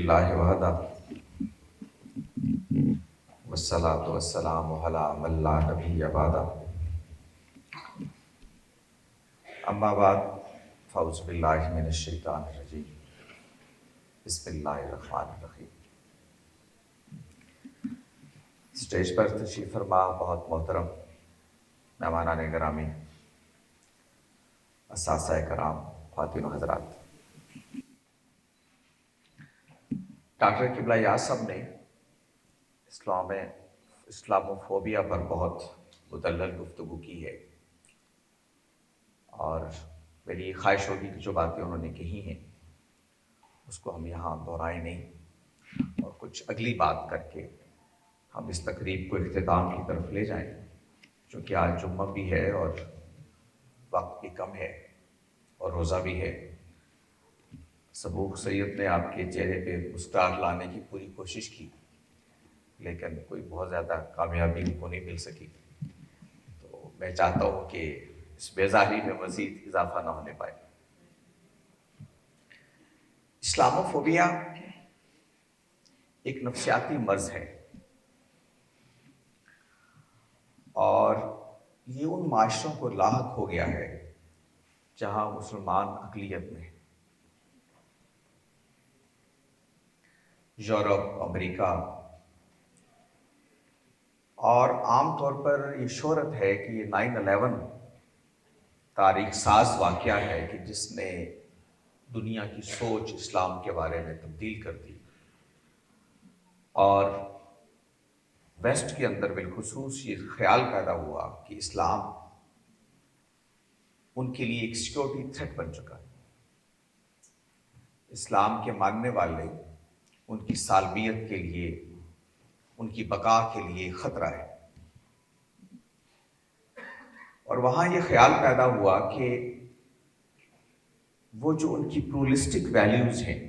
للہ وحدہ والصلاۃ والسلام علی من لا نبی بعدہ اما بعد فاعوذ باللہ من الشیطان الرجیم بسم اللہ الرحمن الرحیم۔ اسٹیج پر تشریف فرما بہت محترم مہمانان گرامی، اساتذہ کرام، خواتین و حضرات، ڈاکٹر قبلہ یاز صاحب نے اسلاموفوبیا پر بہت مدلل گفتگو کی ہے، اور میری خواہش ہوگی کہ جو باتیں انہوں نے کہی ہیں اس کو ہم یہاں دہرائیں نہیں، اور کچھ اگلی بات کر کے ہم اس تقریب کو اختتام کی طرف لے جائیں، چونکہ آج جمعہ بھی ہے اور وقت بھی کم ہے اور روزہ بھی ہے۔ صبوح سید نے آپ کے چہرے پہ مسکراہٹ لانے کی پوری کوشش کی، لیکن کوئی بہت زیادہ کامیابی کو نہیں مل سکی، تو میں چاہتا ہوں کہ اس بیزاری میں مزید اضافہ نہ ہونے پائے۔ اسلاموفوبیا ایک نفسیاتی مرض ہے، اور یہ ان معاشروں کو لاحق ہو گیا ہے جہاں مسلمان اقلیت میں، یورپ، امریکہ، اور عام طور پر یہ شہرت ہے کہ یہ 9/11 تاریخ ساز واقعہ ہے کہ جس نے دنیا کی سوچ اسلام کے بارے میں تبدیل کر دی، اور ویسٹ کے اندر بالخصوص یہ خیال پیدا ہوا کہ اسلام ان کے لیے ایک سیکورٹی تھریٹ بن چکا ہے۔ اسلام کے ماننے والے ان کی سالمیت کے لیے، ان کی بقا کے لیے خطرہ ہے، اور وہاں یہ خیال پیدا ہوا کہ وہ جو ان کی پلورلسٹک ویلیوز ہیں،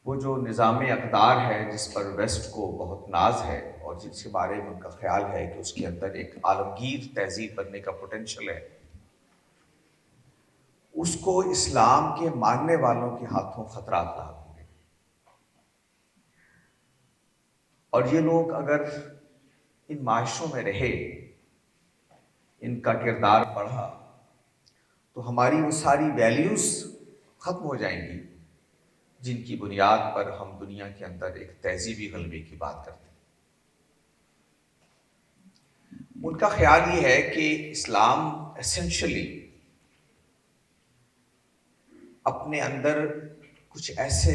وہ جو نظام اقدار ہے جس پر ویسٹ کو بہت ناز ہے اور جس کے بارے میں ان کا خیال ہے کہ اس کے اندر ایک عالمگیر تہذیب بننے کا پوٹینشل ہے، اس کو اسلام کے ماننے والوں کے ہاتھوں خطرات لاحق ہو گئے۔ اور یہ لوگ اگر ان معاشروں میں رہے، ان کا کردار بڑھا، تو ہماری وہ ساری ویلیوز ختم ہو جائیں گی جن کی بنیاد پر ہم دنیا کے اندر ایک تہذیبی غلبے کی بات کرتے ہیں۔ ان کا خیال یہ ہے کہ اسلام ایسنشلی اپنے اندر کچھ ایسے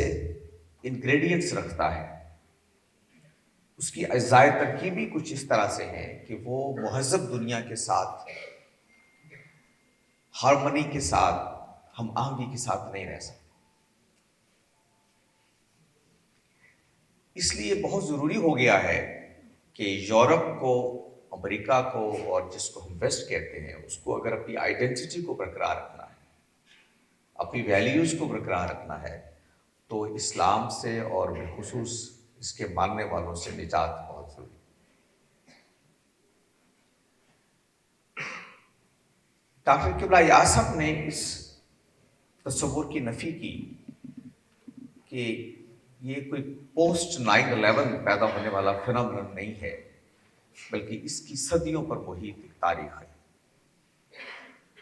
انگریڈینٹس رکھتا ہے، اس کی اجزائے ترکیبی کچھ اس طرح سے ہیں کہ وہ مہذب دنیا کے ساتھ، ہارمنی کے ساتھ، ہم آہنگی کے ساتھ نہیں رہ سکتے۔ اس لیے بہت ضروری ہو گیا ہے کہ یورپ کو، امریکہ کو، اور جس کو ہم ویسٹ کہتے ہیں، اس کو اگر اپنی آئیڈینٹی کو برقرار رکھنا ہے، اپنی ویلیوز کو برقرار رکھنا ہے، تو اسلام سے اور بالخصوص اس کے ماننے والوں سے نجات بہت ضروری ہے۔ ڈاکٹر قبلہ یاز صاحب نے اس تصور کی نفی کی کہ یہ کوئی پوسٹ 9/11 پیدا ہونے والا فنامنن نہیں ہے، بلکہ اس کی صدیوں پر محیط ایک تاریخ ہے۔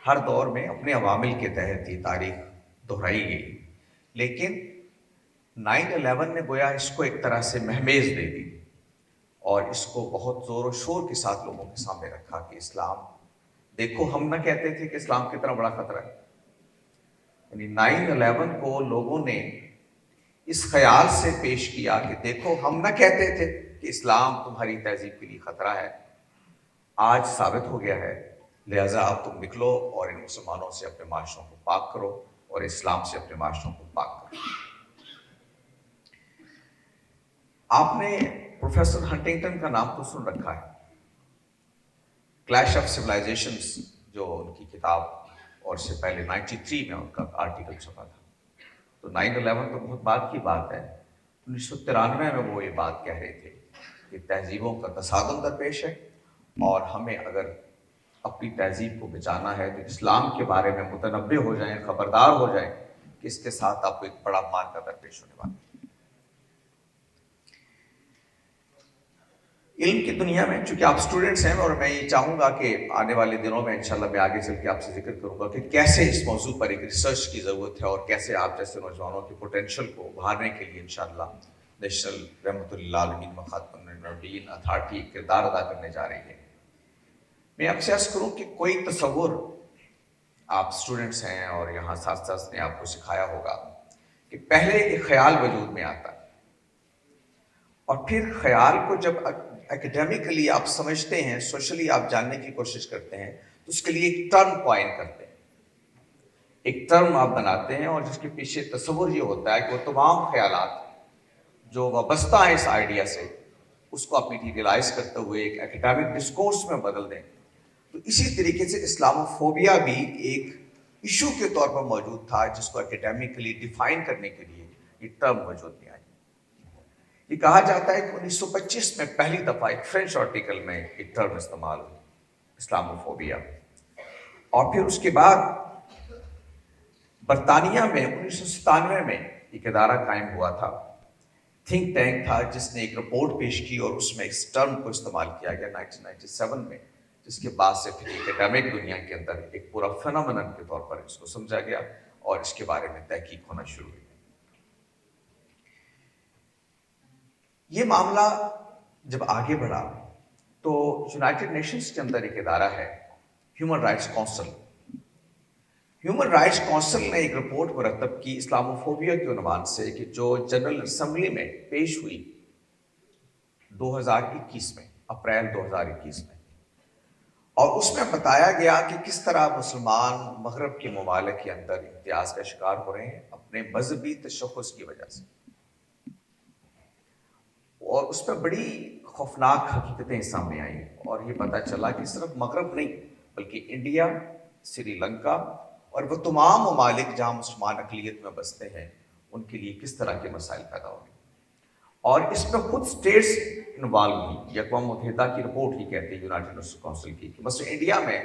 ہر دور میں اپنے عوامل کے تحت یہ تاریخ دہرائی گئی، لیکن 9/11 نے گویا اس کو ایک طرح سے مہمیز دے دی، اور اس کو بہت زور و شور کے ساتھ لوگوں کے سامنے رکھا کہ اسلام، دیکھو ہم نہ کہتے تھے کہ اسلام کتنا بڑا خطرہ ہے۔ یعنی 9/11 کو لوگوں نے اس خیال سے پیش کیا کہ دیکھو ہم نہ کہتے تھے کہ اسلام تمہاری تہذیب کے لیے خطرہ ہے، آج ثابت ہو گیا ہے، لہٰذا اب تم نکلو اور ان مسلمانوں سے اپنے معاشروں کو پاک کرو، اور اسلام سے اپنے معاشروں کو پاک کرو۔ آپ نے پروفیسر ہنٹنگٹن کا نام تو سن رکھا ہے، کلیش آف سویلائزیشنز جو ان کی کتاب، اور اس سے پہلے 93 میں ان کا آرٹیکل چھپا تھا۔ تو 9/11 تو بہت بعد کی بات ہے، 1993 میں وہ یہ بات کہہ رہے تھے کہ تہذیبوں کا تصادم درپیش ہے، اور ہمیں اگر اپنی تہذیب کو بچانا ہے تو اسلام کے بارے میں متنبہ ہو جائیں، خبردار ہو جائیں کہ اس کے ساتھ آپ کو ایک بڑا مارکا درپیش ہونے والا ہے۔ علم کی دنیا میں چونکہ آپ اسٹوڈنٹس ہیں اور میں یہ چاہوں گا کہ آنے والے دنوں میں انشاءاللہ میں آگے چل کے آپ سے ذکر کروں گا کہ کیسے اس موضوع پر ایک ریسرچ کی ضرورت ہے اور کیسے آپ جیسے نوجوانوں کے پوٹینشیل کو ابھارنے کے لیے انشاءاللہ نیشنل رحمۃ اللہ عالمین مخاطب الدین اتھارٹی کردار ادا کرنے جا رہی ہے۔ میں آپ سے عرض کروں کہ کوئی تصور آپ اسٹوڈنٹس ہیں اور یہاں ساتھ ساتھ نے آپ کو سکھایا ہوگا کہ پہلے ایک خیال وجود میں آتا ہے اور پھر خیال کو جب اکیڈیمکلی آپ سمجھتے ہیں، سوشلی آپ جاننے کی کوشش کرتے ہیں تو اس کے لیے ایک ٹرم کوائن کرتے ہیں، ایک ٹرم آپ بناتے ہیں اور جس کے پیچھے تصور یہ ہوتا ہے کہ وہ تمام خیالات جو وابستہ ہیں اس آئیڈیا سے اس کو آپ میٹیریلائز کرتے ہوئے ایک اکیڈیمک ڈسکورس میں بدل دیں۔ تو اسی طریقے سے اسلاموفوبیا بھی ایک ایشو کے طور پر موجود تھا جس کو اکیڈیمکلی ڈیفائن کرنے کے لیے یہ ٹرم وجود میں آئی۔ یہ کہا جاتا ہے کہ 1925 میں پہلی دفعہ ایک فرینچ آرٹیکل میں ایک ٹرم استعمال ہوئی، اسلاموفوبیا، اور پھر اس کے بعد برطانیہ میں 1997 میں ایک ادارہ قائم ہوا تھا، تھنک ٹینک تھا، جس نے ایک رپورٹ پیش کی اور اس میں اس ٹرم کو استعمال کیا گیا 1997 میں، جس کے بعد سے پھر اکیڈیمک دنیا کے اندر ایک پورا فینومینن کے طور پر اس کو سمجھا گیا اور اس کے بارے میں تحقیق ہونا شروع ہوئی۔ یہ معاملہ جب آگے بڑھا تو یونائٹڈ نیشنز کے اندر ایک ادارہ ہے human rights council. Human rights council نے ایک رپورٹ مرتب کی اسلاموفوبیا کے عنوان سے کہ جو جنرل اسمبلی میں پیش ہوئی 2021 میں، اپریل 2021 میں، اور اس میں بتایا گیا کہ کس طرح مسلمان مغرب کے ممالک کے اندر امتیاز کا شکار ہو رہے ہیں اپنے مذہبی تشخص کی وجہ سے، اور اس میں بڑی خوفناک حقیقتیں سامنے آئیں اور یہ پتہ چلا کہ صرف مغرب نہیں بلکہ انڈیا، سری لنکا اور وہ تمام ممالک جہاں مسلمان اقلیت میں بستے ہیں ان کے لیے کس طرح کے مسائل پیدا ہو گئے، اور اس میں خود اسٹیٹس انوالو ہوئی۔ اقوام متحدہ کی رپورٹ ہی کہتی ہے یونائٹڈ نیشنز کونسل کی کہ مثلا انڈیا میں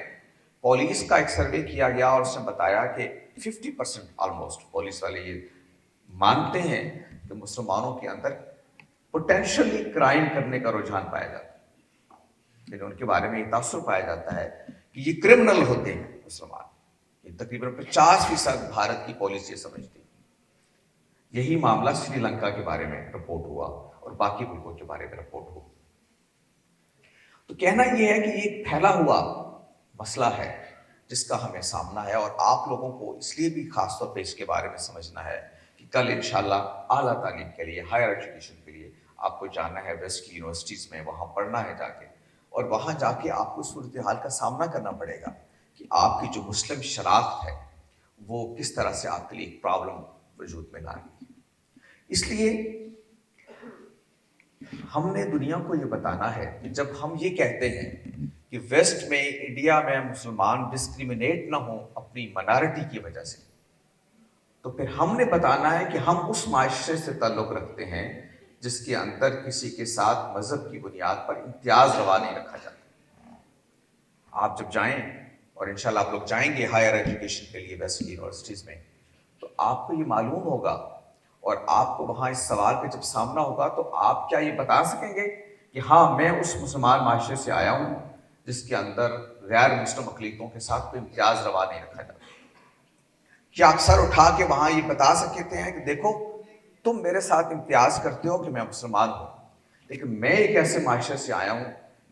پولیس کا ایک سروے کیا گیا اور اس نے بتایا کہ 50% آلموسٹ پولیس والے یہ مانتے ہیں کہ مسلمانوں کے اندر پوٹینشلی کرائم کرنے کا رجحان پایا جاتا ہے، یعنی ان کے بارے میں یہ تاثر پایا جاتا ہے کہ یہ کرمنل ہوتے ہیں مسلمان۔ یہ تقریباً 50% بھارت کی پالیسی سمجھتی ہے۔ یہی معاملہ سری لنکا کے بارے میں رپورٹ ہوا اور باقی ملکوں کے بارے میں رپورٹ ہوا۔ تو کہنا یہ ہے کہ یہ پھیلا ہوا مسئلہ ہے جس کا ہمیں سامنا ہے، اور آپ لوگوں کو اس لیے بھی خاص طور پہ اس کے بارے میں سمجھنا ہے کہ کل انشاءاللہ اعلیٰ تعلیم کے لیے، ہائر ایجوکیشن کے لیے آپ کو جانا ہے ویسٹ کی یونیورسٹیز میں، وہاں پڑھنا ہے جا کے، اور وہاں جا کے آپ کو صورتحال کا سامنا کرنا پڑے گا کہ آپ کی جو مسلم شناخت ہے وہ کس طرح سے آپ کے لیے ایک پرابلم وجود میں لا رہی ہے۔ اس لیے ہم نے دنیا کو یہ بتانا ہے کہ جب ہم یہ کہتے ہیں کہ ویسٹ میں، انڈیا میں مسلمان ڈسکریمنیٹ نہ ہوں اپنی منارٹی کی وجہ سے، تو پھر ہم نے بتانا ہے کہ ہم اس معاشرے سے تعلق رکھتے ہیں جس کے اندر کسی کے ساتھ مذہب کی بنیاد پر امتیاز روا نہیں رکھا جاتا۔ آپ جب جائیں، اور انشاءاللہ آپ لوگ جائیں گے ہائر ایجوکیشن کے لیے ویسٹ کی یونیورسٹیز میں، تو آپ کو یہ معلوم ہوگا اور آپ کو وہاں اس سوال کا جب سامنا ہوگا تو آپ کیا یہ بتا سکیں گے کہ ہاں میں اس مسلمان معاشرے سے آیا ہوں جس کے اندر غیر مسلم اقلیتوں کے ساتھ کوئی امتیاز روا نہیں رکھا جاتا؟ کیا آپ سر اٹھا کے وہاں یہ بتا سکتے ہیں کہ دیکھو تم میرے ساتھ امتیاز کرتے ہو کہ میں مسلمان ہوں، لیکن میں ایک ایسے معاشرے سے آیا ہوں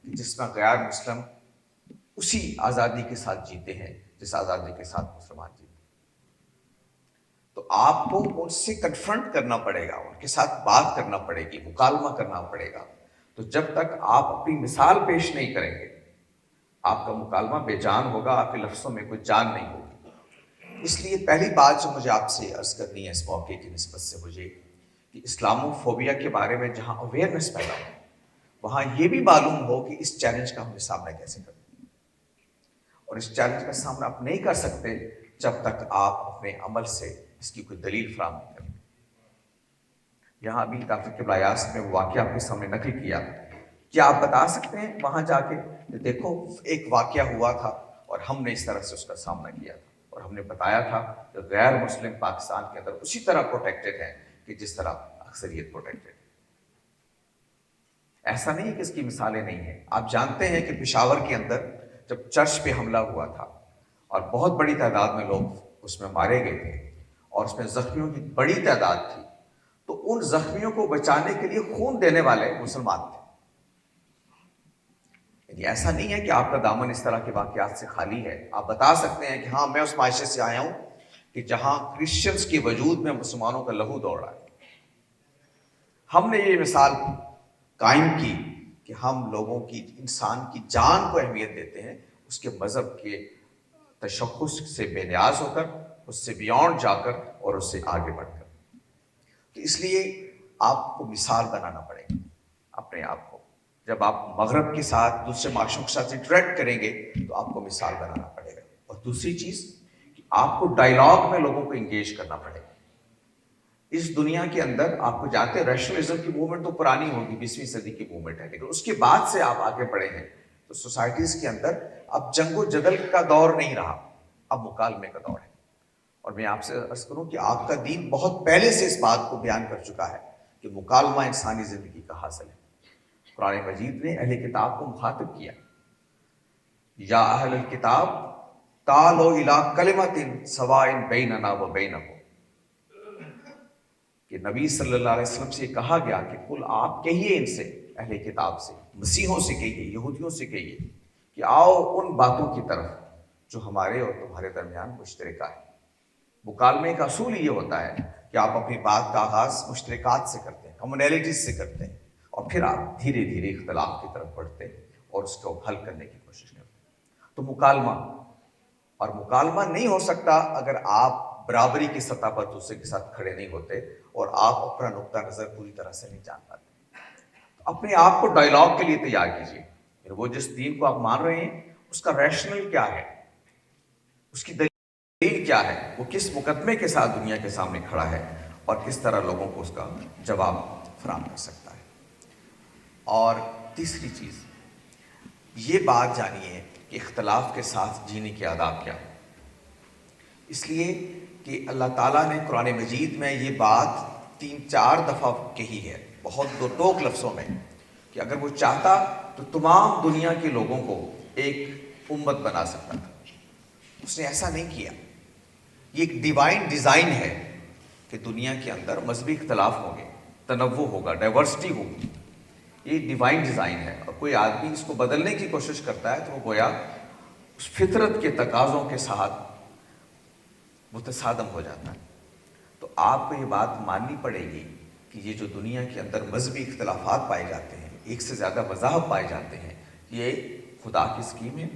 کہ جس میں غیر مسلم اسی آزادی کے ساتھ جیتے ہیں جس آزادی کے ساتھ مسلمان جیتے ہیں؟ تو آپ کو ان سے کنفرنٹ کرنا پڑے گا، ان کے ساتھ بات کرنا پڑے گی، مکالمہ کرنا پڑے گا۔ تو جب تک آپ اپنی مثال پیش نہیں کریں گے آپ کا مکالمہ بے جان ہوگا، آپ کے لفظوں میں کوئی جان نہیں ہوگی۔ اس لیے پہلی بات جو مجھے آپ سے عرض کرنی ہے اس موقع کی نسبت سے مجھے، کہ اسلاموفوبیا کے بارے میں جہاں اویئرنیس پیدا ہو وہاں یہ بھی معلوم ہو کہ اس چیلنج کا ہمیں سامنا کیسے کرنا ہے، اور اس چیلنج کا سامنا آپ نہیں کر سکتے جب تک آپ اپنے عمل سے اس کی کوئی دلیل فراہم نہیں کریں۔ یہاں ابھی ڈاکٹر قبلہ یاس نے وہ واقعہ آپ کے سامنے نقل کیا، کیا آپ بتا سکتے ہیں وہاں جا کے کہ دیکھو ایک واقعہ ہوا تھا اور ہم نے اس طرح سے اس کا سامنا کیا تھا، اور ہم نے بتایا تھا کہ غیر مسلم پاکستان کے اندر اسی طرح پروٹیکٹڈ ہیں کہ جس طرح اکثریت پروٹیکٹڈ ہے؟ ایسا نہیں ہے کہ اس کی مثالیں نہیں ہیں. آپ جانتے ہیں کہ پشاور کے اندر جب چرچ پہ حملہ ہوا تھا اور بہت بڑی تعداد میں لوگ اس میں مارے گئے تھے اور اس میں زخمیوں کی بڑی تعداد تھی، تو ان زخمیوں کو بچانے کے لیے خون دینے والے مسلمان تھے. یعنی ایسا نہیں ہے کہ آپ کا دامن اس طرح کے واقعات سے خالی ہے. آپ بتا سکتے ہیں کہ ہاں میں اس معاشرے سے آیا ہوں کہ جہاں کرسچنز کے وجود میں مسلمانوں کا لہو دوڑ رہا ہے. ہم نے یہ مثال قائم کی کہ ہم لوگوں کی، انسان کی جان کو اہمیت دیتے ہیں، اس کے مذہب کے تشخص سے بے نیاز ہو کر، اس سے بیونڈ جا کر اور اس سے آگے بڑھ کر. تو اس لیے آپ کو مثال بنانا پڑے گا اپنے آپ کو. جب آپ مغرب کے ساتھ، دوسرے معاشروں کے ساتھ انٹریکٹ کریں گے تو آپ کو مثال بنانا پڑے گا. اور دوسری چیز کہ آپ کو ڈائلاگ میں لوگوں کو انگیج کرنا پڑے گا. اس دنیا کے اندر آپ کو جانتے ہیں ریشنلزم کی موومنٹ تو پرانی ہوگی، 20ویں صدی کی موومنٹ ہے، لیکن اس کے بعد سے آپ آگے بڑھے ہیں تو سوسائٹیز کے اندر اب جنگ و جدل کا دور نہیں رہا، اب مکالمے کا دور ہے. اور میں آپ سے عرض کروں کہ آپ کا دین بہت پہلے سے اس بات کو بیان کر چکا ہے کہ مکالمہ انسانی زندگی کا حاصل ہے. قرآن مجید نے اہل کتاب کو مخاطب کیا، یا اہل الکتاب تعالوا الی کلمۃ سواء بیننا و بینکم، کہ نبی صلی اللہ علیہ وسلم سے کہا گیا کہ قل، آپ کہیے ان سے، اہل کتاب سے، مسیحوں سے کہیے، یہودیوں سے کہیے کہ آؤ ان باتوں کی طرف جو ہمارے اور تمہارے درمیان مشترکہ ہے. مکالمے کا اصول یہ ہوتا ہے کہ آپ اپنی بات کا آغاز مشترکات سے کرتے ہیں، کامنالٹیز سے کرتے ہیں، اور پھر آپ دھیرے دھیرے اختلاف کی طرف بڑھتے ہیں اور اس کو حل کرنے کی کوشش کرتے ہیں. تو مکالمہ، اور مکالمہ نہیں ہو سکتا اگر آپ برابری کی سطح پر دوسرے کے ساتھ کھڑے نہیں ہوتے اور آپ اپنا نقطہ نظر پوری طرح سے نہیں جان پاتے. اپنے آپ کو ڈائلاگ کے لیے تیار کیجیے. وہ جس دین کو آپ مان رہے ہیں اس کا ریشنل کیا ہے، اس کی دلیل کیا ہے، وہ کس مقدمے کے ساتھ دنیا کے سامنے کھڑا ہے اور کس طرح لوگوں کو اس کا جواب فراہم کر سکتا ہے. اور تیسری چیز یہ بات جانیے کہ اختلاف کے ساتھ جینے کے آداب کیا. اس لیے کہ اللہ تعالیٰ نے قرآن مجید میں یہ بات 3-4 دفعہ کہی ہے، بہت دو ٹوک لفظوں میں، کہ اگر وہ چاہتا تو تمام دنیا کے لوگوں کو ایک امت بنا سکتا تھا. اس نے ایسا نہیں کیا. یہ ایک ڈیوائن ڈیزائن ہے کہ دنیا کے اندر مذہبی اختلاف ہوں گے، تنوع ہوگا، ڈائیورسٹی ہوگی. یہ ڈیوائن ڈیزائن ہے، اور کوئی آدمی اس کو بدلنے کی کوشش کرتا ہے تو وہ گویا اس فطرت کے تقاضوں کے ساتھ متصادم ہو جاتا ہے. تو آپ کو یہ بات ماننی پڑے گی کہ یہ جو دنیا کے اندر مذہبی اختلافات پائے جاتے ہیں، ایک سے زیادہ مذاہب پائے جاتے ہیں، یہ خدا کی اسکیم ہے.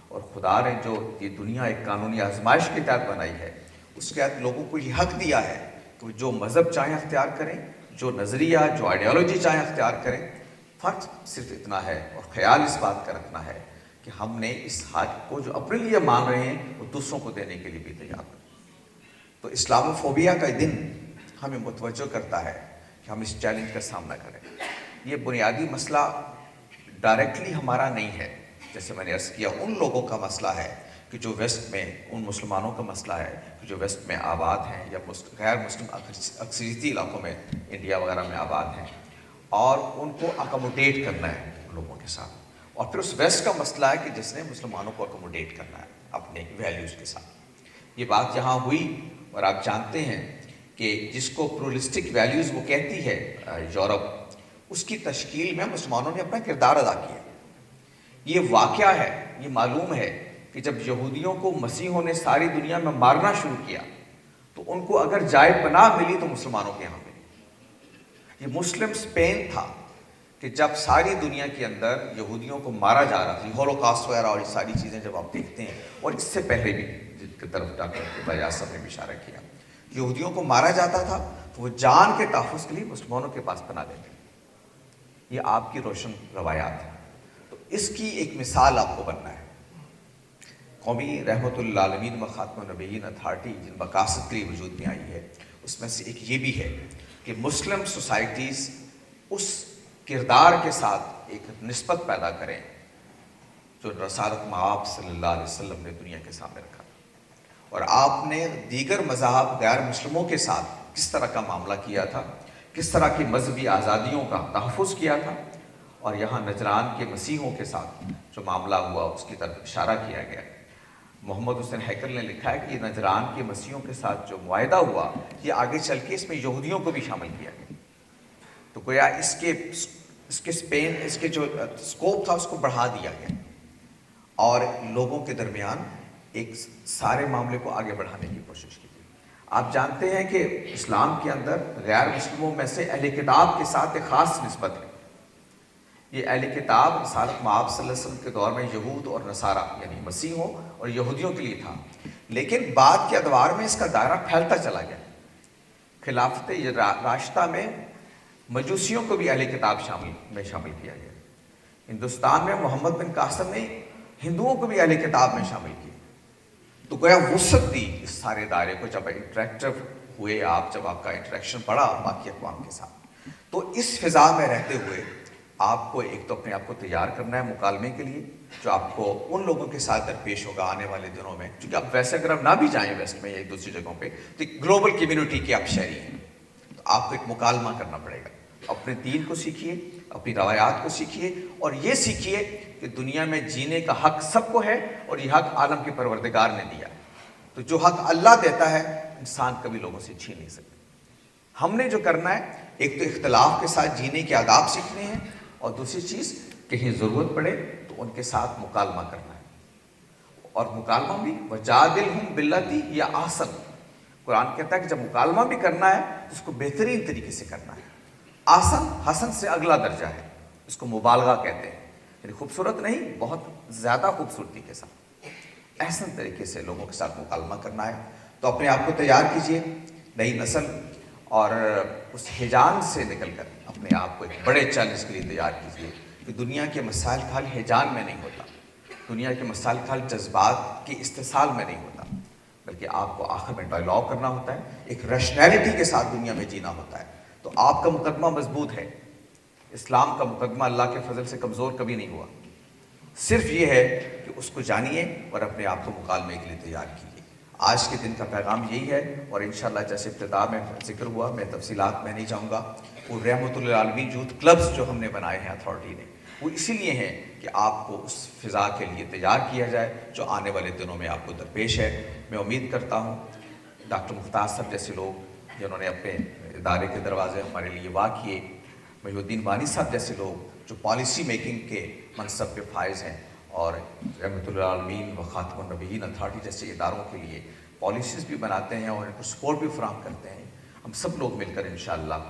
اور خدا نے جو یہ دنیا ایک قانونی آزمائش کے تحت بنائی ہے، اس کے تحت لوگوں کو یہ حق دیا ہے کہ وہ جو مذہب چاہیں اختیار کریں، جو نظریہ، جو آئیڈیالوجی چاہیں اختیار کریں. فرق صرف اتنا ہے اور خیال اس بات کا رکھنا ہے کہ ہم نے اس حق کو جو اپنے لیے مان رہے ہیں وہ دوسروں کو دینے کے لیے بھی تیار ہیں. تو اسلاموفوبیا کا دن ہمیں متوجہ کرتا ہے کہ ہم اس چیلنج کا سامنا کریں. یہ بنیادی مسئلہ ڈائریکٹلی ہمارا نہیں ہے، جیسے میں نے عرض کیا ان لوگوں کا مسئلہ ہے کہ جو ویسٹ میں، ان مسلمانوں کا مسئلہ ہے کہ جو ویسٹ میں آباد ہیں یا غیر مسلم اکثریتی علاقوں میں، انڈیا وغیرہ میں آباد ہیں، اور ان کو اکوموڈیٹ کرنا ہے ان لوگوں کے ساتھ. اور پھر اس ویسٹ کا مسئلہ ہے کہ جس نے مسلمانوں کو اکوموڈیٹ کرنا ہے اپنے ویلیوز کے ساتھ. یہ بات یہاں ہوئی، اور آپ جانتے ہیں کہ جس کو پلورلسٹک ویلیوز وہ کہتی ہے یورپ، اس کی تشکیل میں مسلمانوں نے اپنا کردار ادا کیا. یہ واقعہ ہے، یہ معلوم ہے کہ جب یہودیوں کو مسیحوں نے ساری دنیا میں مارنا شروع کیا تو ان کو اگر جائے پناہ ملی تو مسلمانوں کے یہاں ملی. یہ مسلم اسپین تھا کہ جب ساری دنیا کے اندر یہودیوں کو مارا جا رہا تھا، ہولوکاسٹ وغیرہ اور یہ ساری چیزیں جب آپ دیکھتے ہیں، اور اس سے پہلے بھی جن کی طرف ڈاکٹر فیاض صاحب نے بھی اشارہ کیا، یہودیوں کو مارا جاتا تھا تو وہ جان کے تحفظ کے لیے مسلمانوں کے پاس پناہ لیتے. یہ آپ کی روشن روایات ہیں. تو اس کی ایک مثال آپ کو بننا ہے. قومی رحمت اللہ عالمین و خاتم النبیین اتھارٹی جن مقاصد کے لیے وجود میں آئی ہے، اس میں سے ایک یہ بھی ہے کہ مسلم سوسائٹیز اس کردار کے ساتھ ایک نسبت پیدا کریں جو رسالت مآب صلی اللہ علیہ وسلم نے دنیا کے سامنے رکھا. اور آپ نے دیگر مذاہب غیر مسلموں کے ساتھ کس طرح کا معاملہ کیا تھا، کس طرح کی مذہبی آزادیوں کا تحفظ کیا تھا، اور یہاں نجران کے مسیحوں کے ساتھ جو معاملہ ہوا اس کی طرف اشارہ کیا گیا. محمد حسین ہیکل نے لکھا ہے کہ یہ نجران کے مسیحوں کے ساتھ جو معاہدہ ہوا یہ آگے چل کے اس میں یہودیوں کو بھی شامل کیا گیا. تو گویا اس کے جو اسکوپ تھا اس کو بڑھا دیا گیا اور لوگوں کے درمیان ایک سارے معاملے کو آگے بڑھانے کی کوشش کی گئی. آپ جانتے ہیں کہ اسلام کے اندر غیر مسلموں میں سے اہل کتاب کے ساتھ ایک خاص نسبت ہے. یہ اہل کتاب رسالت مآب صلی اللہ علیہ وسلم کے دور میں یہود اور نصارہ یعنی مسیحوں اور یہودیوں کے لیے تھا، لیکن بعد کے ادوار میں اس کا دائرہ پھیلتا چلا گیا. خلافت راشدہ میں مجوسیوں کو بھی اہل کتاب شامل کیا گیا. ہندوستان میں محمد بن قاسم نے ہندوؤں کو بھی اہل کتاب میں شامل کیا. تو گویا وسعت دی اس سارے دائرے کو. جب انٹریکٹیو ہوئے آپ، جب آپ کا انٹریکشن پڑا باقی اقوام کے ساتھ، تو اس فضا میں رہتے ہوئے آپ کو ایک تو اپنے آپ کو تیار کرنا ہے مکالمے کے لیے جو آپ کو ان لوگوں کے ساتھ درپیش ہوگا آنے والے دنوں میں. کیونکہ آپ ویسے اگر آپ نہ بھی جائیں ویسٹ میں یا ایک دوسری جگہوں پہ، تو ایک گلوبل کمیونٹی کے آپ شہری ہیں، تو آپ کو ایک مکالمہ کرنا پڑے گا. اپنے دین کو سیکھیے، اپنی روایات کو سیکھیے، اور یہ سیکھیے کہ دنیا میں جینے کا حق سب کو ہے اور یہ حق عالم کے پروردگار نے دیا. تو جو حق اللہ دیتا ہے انسان کبھی لوگوں سے چھین نہیں سکتا. ہم نے جو کرنا ہے ایک تو اختلاف کے ساتھ جینے کے آداب سیکھنے ہیں، اور دوسری چیز کہیں ضرورت پڑے تو ان کے ساتھ مکالمہ کرنا ہے. اور مکالمہ بھی وجادلہم باللتی ہی احسن. قرآن کہتا ہے کہ جب مکالمہ بھی کرنا ہے تو اس کو بہترین طریقے سے کرنا ہے. آسن حسن سے اگلا درجہ ہے، اس کو مبالغہ کہتے ہیں، یعنی خوبصورت نہیں، بہت زیادہ خوبصورتی کے ساتھ احسن طریقے سے لوگوں کے ساتھ مکالمہ کرنا ہے. تو اپنے آپ کو تیار کیجئے نئی نسل، اور اس ہیجان سے نکل کر اپنے آپ کو ایک بڑے چیلنج کے لیے تیار کیجئے کہ دنیا کے مسائل کا حل ہیجان میں نہیں ہوتا، دنیا کے مسائل کا حل جذبات کے استحصال میں نہیں ہوتا، بلکہ آپ کو آخر میں ڈائلاگ کرنا ہوتا ہے، ایک ریشنلٹی کے ساتھ دنیا میں جینا ہوتا ہے. تو آپ کا مقدمہ مضبوط ہے. اسلام کا مقدمہ اللہ کے فضل سے کمزور کبھی نہیں ہوا. صرف یہ ہے کہ اس کو جانیے اور اپنے آپ کو مکالمے کے لیے تیار کیجیے. آج کے دن کا پیغام یہی ہے، اور انشاءاللہ جیسے ابتدا میں ذکر ہوا، میں تفصیلات میں نہیں جاؤں گا. وہ رحمت للعالمین یوتھ کلبز جو ہم نے بنائے ہیں اتھارٹی نے، وہ اسی لیے ہیں کہ آپ کو اس فضا کے لیے تیار کیا جائے جو آنے والے دنوں میں آپ کو درپیش ہے. میں امید کرتا ہوں ڈاکٹر مختار صاحب جیسے لوگ جنہوں نے اپنے ادارے کے دروازے ہمارے لیے واہ کیے، محی الدین بانی صاحب جیسے لوگ جو پالیسی میکنگ کے منصب پہ فائز ہیں، اور رحمت العالمین و خاتم النبیین اتھارٹی جیسے اداروں کے لیے پالیسیز بھی بناتے ہیں اور ان کو سپورٹ بھی فراہم کرتے ہیں. ہم سب لوگ مل کر انشاءاللہ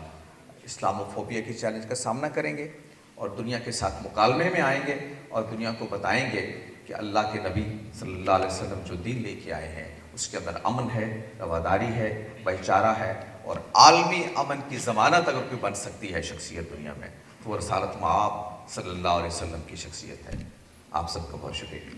اسلاموفوبیا کے چیلنج کا سامنا کریں گے اور دنیا کے ساتھ مکالمے میں آئیں گے، اور دنیا کو بتائیں گے کہ اللہ کے نبی صلی اللہ علیہ وسلم جو دین لے کے آئے ہیں اس کے اندر امن ہے، رواداری ہے، بھائی چارہ ہے، اور عالمی امن کی ضمانت اگر کوئی بن سکتی ہے شخصیت دنیا میں تو وہ رسالت مآب صلی اللہ علیہ وسلم کی شخصیت ہے. آپ سب کا بہت شکریہ.